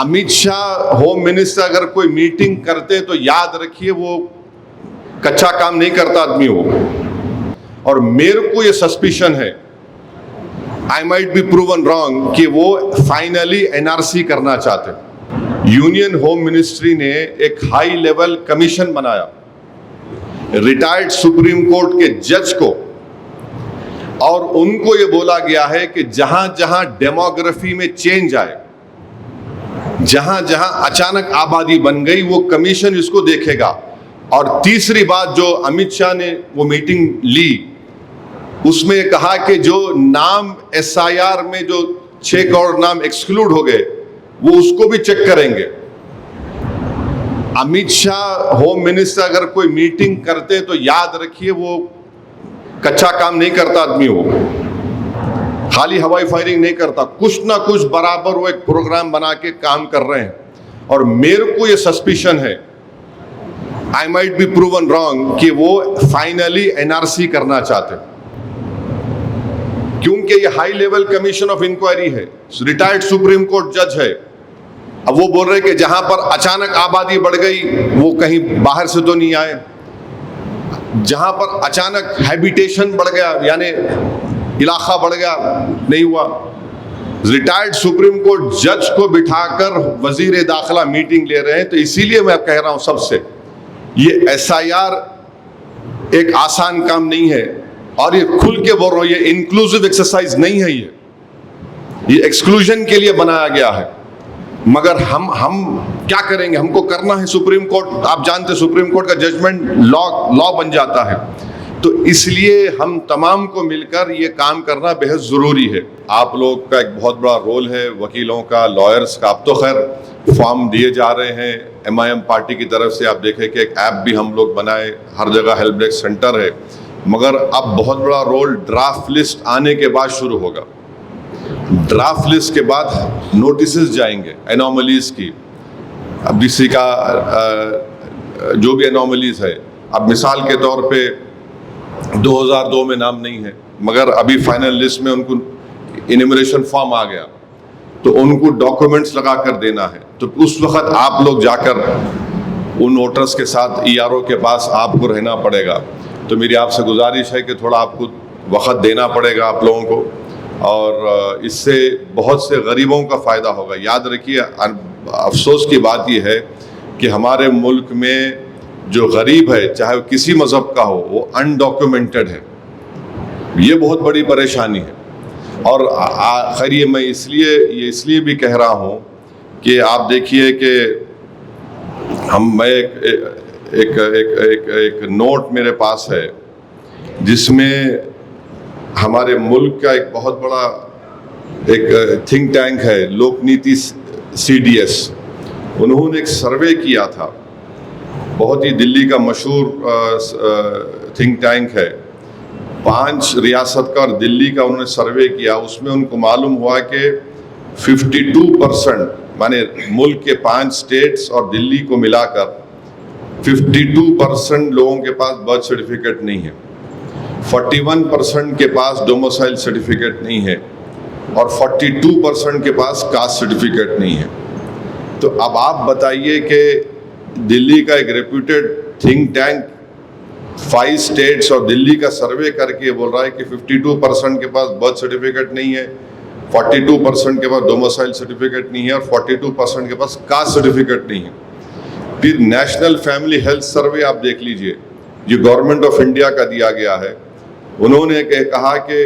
Amit Shah home minister अगर कोई meeting करते तो याद रखिए वो कच्चा काम नहीं करता आदमी हो। और मेरे को ये सस्पिशन है, I might be proven wrong, कि वो फाइनली एनआरसी करना चाहते। यूनियन होम मिनिस्ट्री ने एक हाई लेवल कमीशन बनाया रिटायर्ड सुप्रीम कोर्ट के जज को, और उनको ये बोला गया है कि जहां जहां डेमोग्राफी में चेंज आए, जहां जहां अचानक आबादी बन गई, वो कमीशन इसको देखेगा। और तीसरी बात जो अमित शाह ने वो मीटिंग ली, उसमें कहा कि जो नाम एसआईआर में जो 6 करोड़ नाम एक्सक्लूड हो गए, वो उसको भी चेक करेंगे। अमित शाह होम मिनिस्टर अगर कोई मीटिंग करते तो याद रखिए वो कच्चा काम नहीं करता आदमी हो, खाली हवाई फायरिंग नहीं करता, कुछ ना कुछ बराबर वो एक प्रोग्राम बना के काम कर रहे हैं। और मेरे को ये सस्पिशन है, I might be proven wrong, कि वो फाइनली एनआरसी करना चाहते, क्योंकि ये high level commission of inquiry है, रिटायर्ड सुप्रीम कोर्ट जज है। अब वो बोल रहे कि जहां पर अचानक आबादी बढ़ गई, वो कहीं बाहर से तो नहीं आए, जहां पर अचानक हैबिटेशन बढ़ गया यानी इलाका बढ़ गया, नहीं हुआ। रिटायर्ड सुप्रीम कोर्ट जज को बिठाकर वजीर दाखिला मीटिंग ले रहे हैं। तो इसीलिए मैं कह रहा हूं सबसे, ये एसआईआर एक आसान काम नहीं है, और ये खुल के बोल रहा हूं, ये इंक्लूसिव एक्सरसाइज नहीं है, ये एक्सक्लूजन के लिए बनाया गया है। मगर हम क्या करेंगे, हमको करना है। सुप्रीम कोर्ट, आप जानते हैं सुप्रीम कोर्ट का जजमेंट लॉ बन जाता है। तो इसलिए हम तमाम को मिलकर ये काम करना बेहद ज़रूरी है। आप लोग का एक बहुत बड़ा रोल है, वकीलों का, लॉयर्स का। अब तो खैर फॉर्म दिए जा रहे हैं एमआईएम पार्टी की तरफ से। आप देखें कि एक ऐप भी हम लोग बनाए, हर जगह हेल्प डेस्क सेंटर है। मगर अब बहुत बड़ा रोल ड्राफ्ट लिस्ट आने के बाद शुरू होगा। ड्राफ्ट लिस्ट के बाद नोटिसेस जाएंगे एनोमलीज की। अब किसी का जो भी एनोमलीज है, अब मिसाल के तौर पे 2002 में नाम नहीं है, मगर अभी फाइनल लिस्ट में उनको इनिमरेशन फॉर्म आ गया, तो उनको डॉक्यूमेंट्स लगा कर देना है। तो उस वक्त आप लोग जाकर उन वोटर्स के साथ ईआरओ के पास आपको रहना पड़ेगा। तो मेरी आपसे गुजारिश है कि थोड़ा आपको वक्त देना पड़ेगा आप लोगों को, और इससे बहुत से गरीबों का फ़ायदा होगा। याद रखिए, अफसोस की बात यह है कि हमारे मुल्क में जो गरीब है, चाहे वो किसी मज़हब का हो, वो अनडॉक्यूमेंटेड है। ये बहुत बड़ी परेशानी है। और खैर ये मैं इसलिए भी कह रहा हूँ कि आप देखिए कि मैं एक नोट मेरे पास है जिसमें हमारे मुल्क का एक बहुत बड़ा एक थिंक टैंक है, लोकनीति CDS। उन्होंने एक सर्वे किया था, बहुत ही दिल्ली का मशहूर थिंक टैंक है। 5 रियासत का और दिल्ली का उन्होंने सर्वे किया। उसमें उनको मालूम हुआ कि 52%, माने मुल्क के 5 स्टेट्स और दिल्ली को मिलाकर 52% लोगों के पास बर्थ सर्टिफिकेट नहीं है, 41% के पास डोमिसाइल सर्टिफिकेट नहीं है, और 42% के पास कास्ट सर्टिफिकेट नहीं है। तो अब आप बताइए कि दिल्ली का एक रेप्यूटेड थिंक टैंक 5 स्टेट्स और दिल्ली का सर्वे करके बोल रहा है कि 52% के पास बर्थ सर्टिफिकेट नहीं है, 42% के पास डोमिसाइल सर्टिफिकेट नहीं है, और 42% के पास कास्ट सर्टिफिकेट नहीं है। फिर नेशनल फैमिली हेल्थ सर्वे आप देख लीजिए, जो गवर्नमेंट ऑफ इंडिया का दिया गया है। उन्होंने कहा कि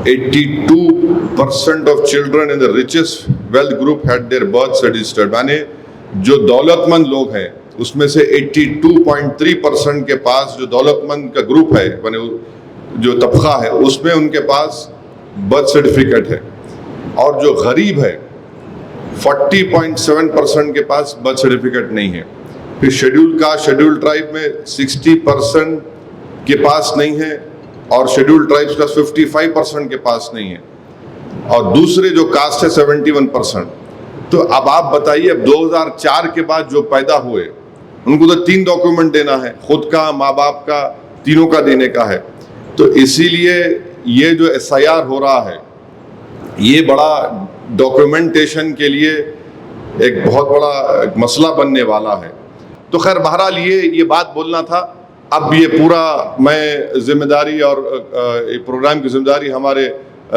82% of children in the richest wealth group had there birth registered. माने जो दौलतमंद लोग हैं उसमें से 82.3% के पास, जो दौलतमंद का ग्रुप है, माने जो तबका है, उसमें उनके पास बर्थ सर्टिफिकेट है। और जो गरीब है 40.7% के पास बर्थ सर्टिफिकेट नहीं है। फिर शेड्यूल ट्राइब में 60% के पास नहीं है, और शेड्यूल ट्राइब्स का 55% के पास नहीं है, और दूसरे जो कास्ट है 71%। तो अब आप बताइए, अब 2004 के बाद जो पैदा हुए उनको तो 3 डॉक्यूमेंट देना है, खुद का, माँ बाप का, तीनों का देने का है। तो इसीलिए ये जो SIR हो रहा है, ये बड़ा डॉक्यूमेंटेशन के लिए एक बहुत बड़ा एक मसला बनने वाला है। तो खैर बहरहाल ये बात बोलना था। अब ये पूरा मैं जिम्मेदारी और प्रोग्राम की जिम्मेदारी हमारे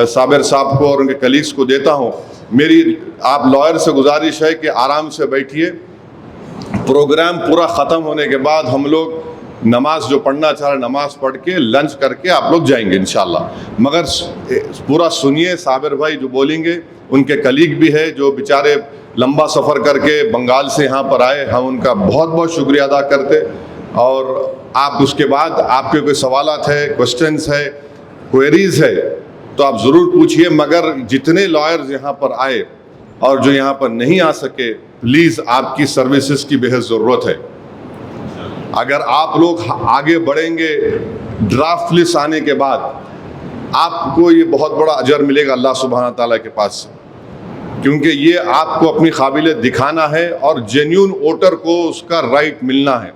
साबिर साहब को और उनके कलीग्स को देता हूँ। मेरी आप लॉयर से गुजारिश है कि आराम से बैठिए। प्रोग्राम पूरा ख़त्म होने के बाद हम लोग नमाज जो पढ़ना चाह रहे नमाज पढ़ के लंच करके आप लोग जाएंगे इंशाल्लाह। मगर पूरा सुनिए, साबिर भाई जो बोलेंगे, उनके कलीग भी है जो बेचारे लंबा सफ़र करके बंगाल से यहाँ पर आए, हम उनका बहुत बहुत शुक्रिया अदा करते। और आप उसके बाद आपके कोई सवालात है, क्वेश्चंस है, क्वेरीज है तो आप ज़रूर पूछिए। मगर जितने लॉयर्स यहाँ पर आए और जो यहाँ पर नहीं आ सके, प्लीज़ आपकी सर्विसेज की बेहद ज़रूरत है। अगर आप लोग आगे बढ़ेंगे, ड्राफ्ट लिस्ट आने के बाद आपको ये बहुत बड़ा अजर मिलेगा अल्लाह सुब्हाना ताला के पास, क्योंकि ये आपको अपनी काबिलियत दिखाना है और जेन्युइन वोटर को उसका राइट मिलना है।